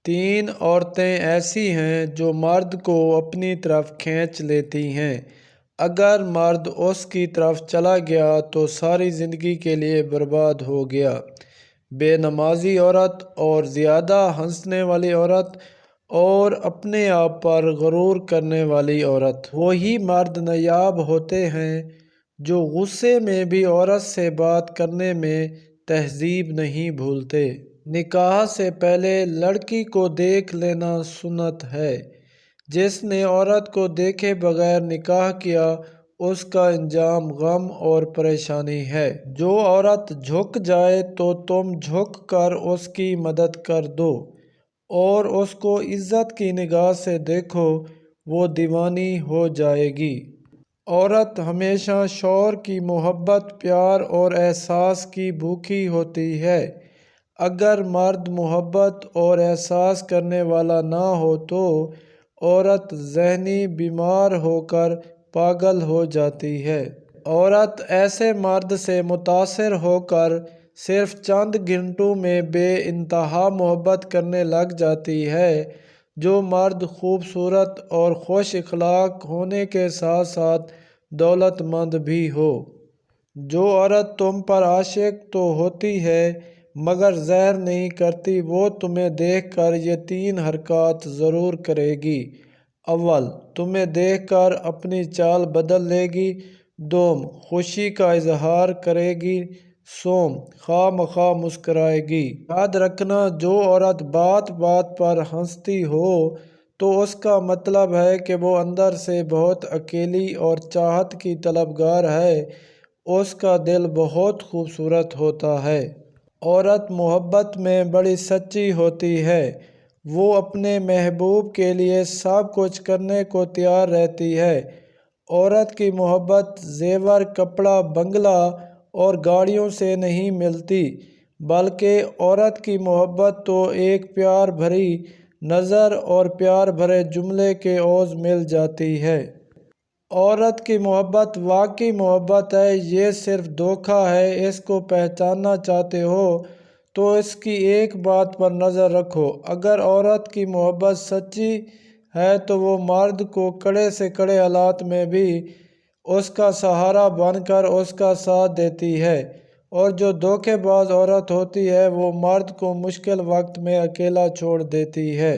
تین عورتیں ایسی ہیں جو مرد کو اپنی طرف کھینچ لیتی ہیں۔ اگر مرد اس کی طرف چلا گیا تو ساری زندگی کے لیے برباد ہو گیا۔ بے نمازی عورت اور زیادہ ہنسنے والی عورت اور اپنے آپ پر غرور کرنے والی عورت، وہی مرد نایاب ہوتے ہیں جو غصے میں بھی عورت سے بات کرنے میں تہذیب نہیں بھولتے۔ نکاح سے پہلے لڑکی کو دیکھ لینا سنت ہے۔ جس نے عورت کو دیکھے بغیر نکاح کیا اس کا انجام غم اور پریشانی ہے۔ جو عورت جھک جائے تو تم جھک کر اس کی مدد کر دو اور اس کو عزت کی نگاہ سے دیکھو، وہ دیوانی ہو جائے گی۔ عورت ہمیشہ شوہر کی محبت، پیار اور احساس کی بھوکی ہوتی ہے۔ اگر مرد محبت اور احساس کرنے والا نہ ہو تو عورت ذہنی بیمار ہو کر پاگل ہو جاتی ہے۔ عورت ایسے مرد سے متاثر ہو کر صرف چند گھنٹوں میں بے انتہا محبت کرنے لگ جاتی ہے۔ جو مرد خوبصورت اور خوش اخلاق ہونے کے ساتھ ساتھ دولت مند بھی ہو۔ جو عورت تم پر عاشق تو ہوتی ہے مگر زہر نہیں کرتی، وہ تمہیں دیکھ کر یہ تین حرکات ضرور کرے گی۔ اول، تمہیں دیکھ کر اپنی چال بدل لے گی۔ دوم، خوشی کا اظہار کرے گی۔ سوم، خواہ مخواہ مسکرائے گی۔ یاد رکھنا، جو عورت بات بات پر ہنستی ہو تو اس کا مطلب ہے کہ وہ اندر سے بہت اکیلی اور چاہت کی طلبگار ہے۔ اس کا دل بہت خوبصورت ہوتا ہے۔ عورت محبت میں بڑی سچی ہوتی ہے۔ وہ اپنے محبوب کے لیے سب کچھ کرنے کو تیار رہتی ہے۔ عورت کی محبت زیور، کپڑا، بنگلہ اور گاڑیوں سے نہیں ملتی، بلکہ عورت کی محبت تو ایک پیار بھری نظر اور پیار بھرے جملے کے عوض مل جاتی ہے۔ عورت کی محبت واقعی محبت ہے، یہ صرف دھوکہ ہے۔ اس کو پہچاننا چاہتے ہو تو اس کی ایک بات پر نظر رکھو، اگر عورت کی محبت سچی ہے تو وہ مرد کو کڑے سے کڑے حالات میں بھی اس کا سہارا بن کر اس کا ساتھ دیتی ہے، اور جو دھوکے باز عورت ہوتی ہے وہ مرد کو مشکل وقت میں اکیلا چھوڑ دیتی ہے۔